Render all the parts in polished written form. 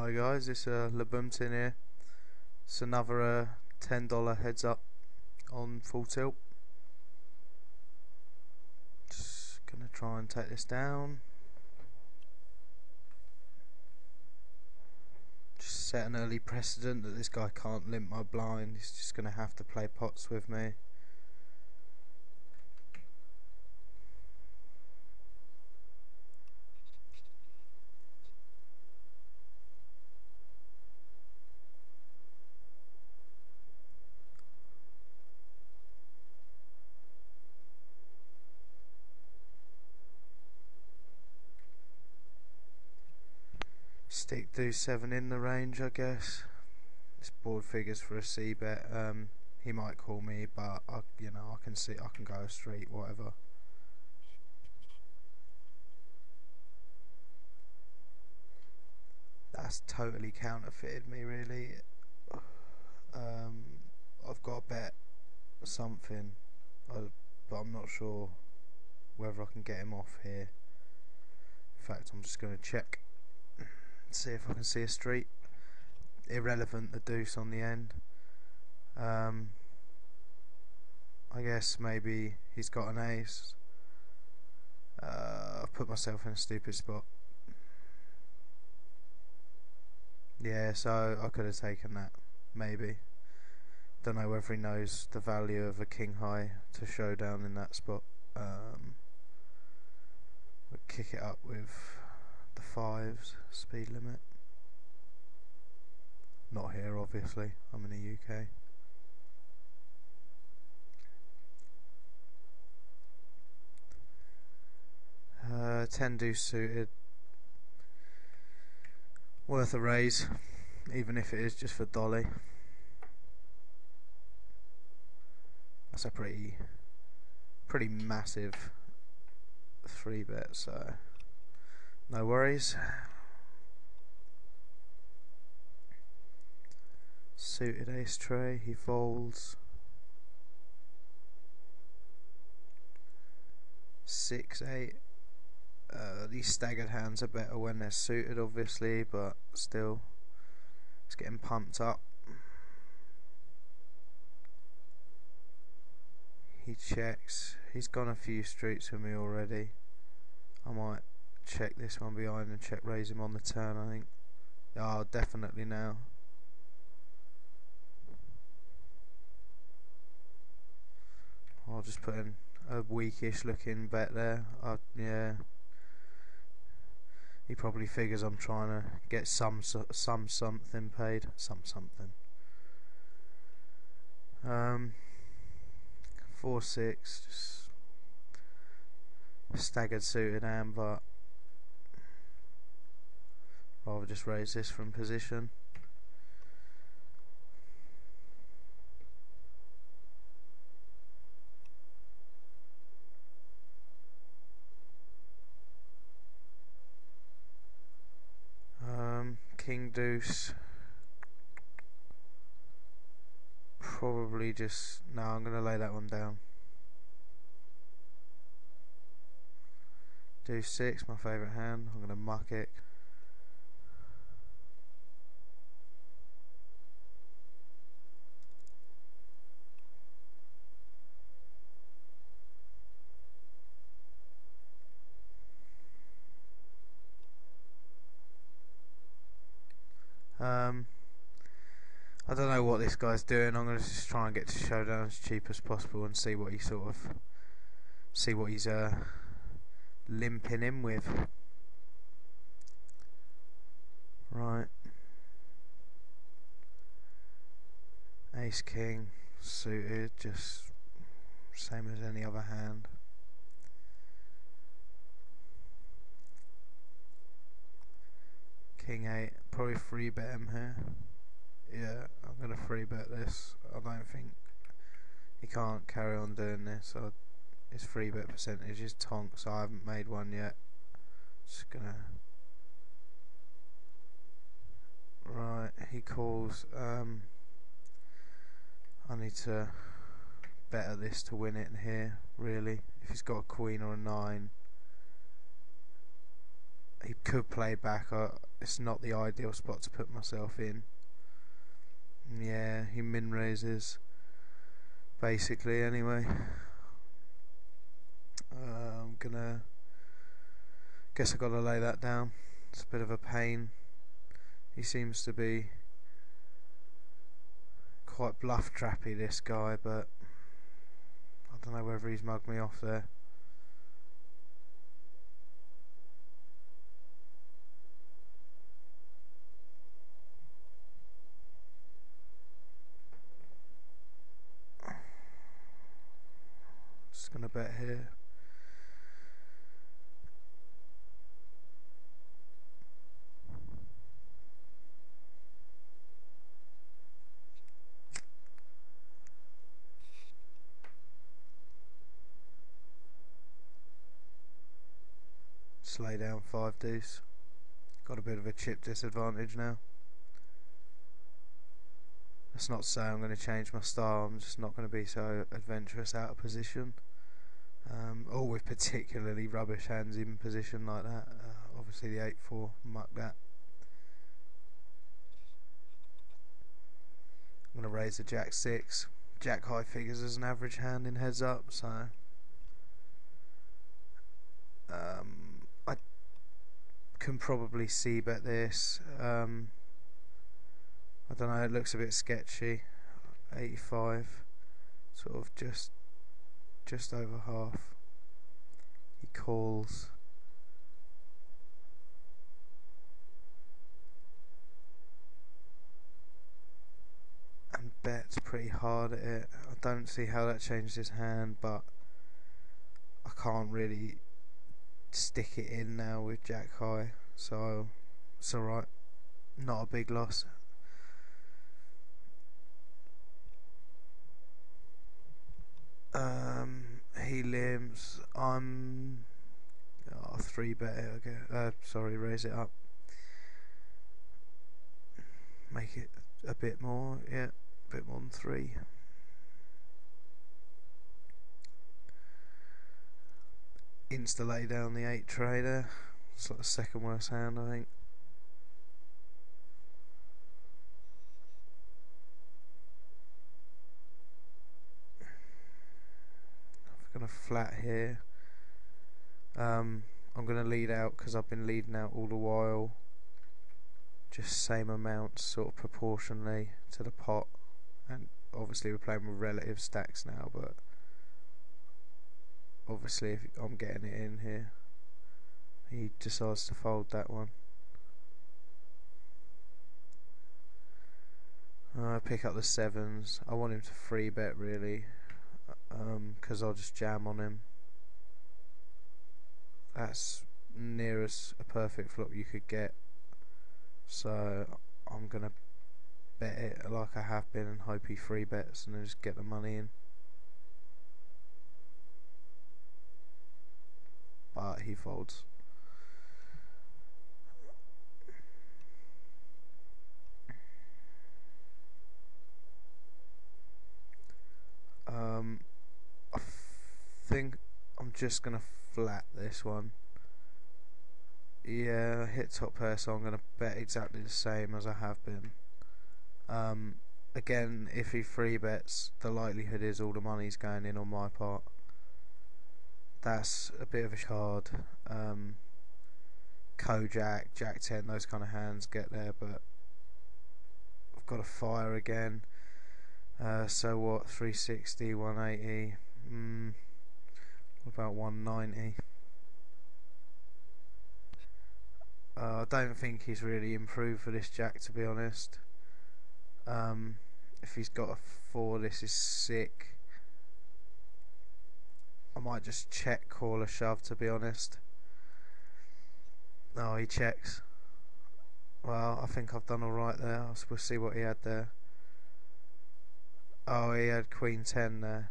Hi guys, it's Labumptin here. It's another $10 heads up on Full Tilt. Just gonna try and take this down. Just set an early precedent that this guy can't limp my blind. He's just gonna have to play pots with me. Stick deuce 7 in the range, I guess. This board figures for a C bet. He might call me, but I can see I can go a street, whatever. That's totally counterfeited me, really. I've got to bet something, but I'm not sure whether I can get him off here. In fact, I'm just going to check, see if I can see a street. Irrelevant, the deuce on the end. I guess maybe he's got an ace. I've put myself in a stupid spot. Yeah, so I could have taken that, maybe. Don't know whether he knows the value of a king high to showdown in that spot. We'll kick it up with the 5s speed limit. Not here, obviously. I'm in the UK. Ten deuce suited. Worth a raise, even if it is just for dolly. That's a pretty massive 3-bet, so no worries. Suited ace tray, he folds. 6-8. These staggered hands are better when they're suited, obviously, but still, it's getting pumped up. He checks. He's gone a few streets with me already. I might check this one behind and check raise him on the turn, I think. Oh, definitely now. I'll just put in a weakish looking bet there. Yeah. He probably figures I'm trying to get some something paid. Something. 4-6, just staggered suited hand, but rather just raise this from position. King deuce. Probably just no. I'm gonna lay that one down. Deuce 6, my favourite hand. I'm gonna muck it. I don't know what this guy's doing. I'm gonna just try and get to showdown as cheap as possible and see what he's limping in with. Right. Ace king suited, just same as any other hand. King 8, probably 3-bet him here. Yeah, I'm gonna 3-bet this. I don't think he can't carry on doing this. His 3-bet percentage is tonk, so I haven't made one yet. Just gonna. Right, he calls. I need to better this to win it here, really. If he's got a queen or a 9, he could play back. It's not the ideal spot to put myself in. Yeah, he min raises basically anyway. I'm gonna guess I gotta lay that down. It's a bit of a pain. He seems to be quite bluff trappy, this guy, but I don't know whether he's mugged me off there. Just gonna bet here. Just lay down 5 deuce. Got a bit of a chip disadvantage now. That's not to say I'm going to change my style, I'm just not going to be so adventurous out of position. Or with particularly rubbish hands in position like that. Obviously the 8-4, muck that. I'm going to raise the jack 6. Jack high figures as an average hand in heads up, so I can probably see bet this. I don't know, it looks a bit sketchy. 85, sort of just over half. He calls. And bets pretty hard at it. I don't see how that changed his hand, but I can't really stick it in now with jack high, so it's alright. Not a big loss. He limps. I'm 3 bet it again. Sorry, raise it up. Make it a bit more, yeah, a bit more than 3. Insta lay down the 8 trader. It's like the second worst hand, I think. I'm gonna flat here. I'm gonna lead out because I've been leading out all the while. Just same amounts, sort of proportionally to the pot, and obviously we're playing with relative stacks now, but obviously if I'm getting it in here, he decides to fold that one. I pick up the 7s. I want him to 3 bet really, because I'll just jam on him. That's near as a perfect flop you could get, so I'm gonna bet it like I have been and hope he 3 bets and then just get the money in. But he folds. I think I'm just gonna flat this one. Yeah, hit top pair, so I'm gonna bet exactly the same as I have been. Again, if he 3 bets, the likelihood is all the money's going in on my part. That's a bit of a card. Kojak, Jack 10, those kind of hands get there, but I've got a fire again. So what? 360, 180. What about 190? I don't think he's really improved for this jack, to be honest. If he's got a 4, this is sick. I might just check, call a shove, to be honest. Oh, he checks. Well, I think I've done alright there. We'll see what he had there. Oh, he had Queen 10 there.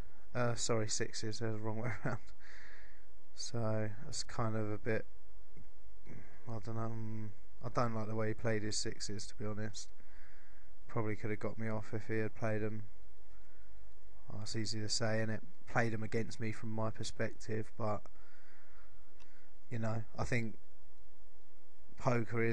Sorry, 6s, there's the wrong way around. So, that's kind of a bit, I don't know, I don't like the way he played his 6s, to be honest. Probably could have got me off if he had played them. Oh, it's easy to say, innit? Played them against me from my perspective, but, you know, I think poker is.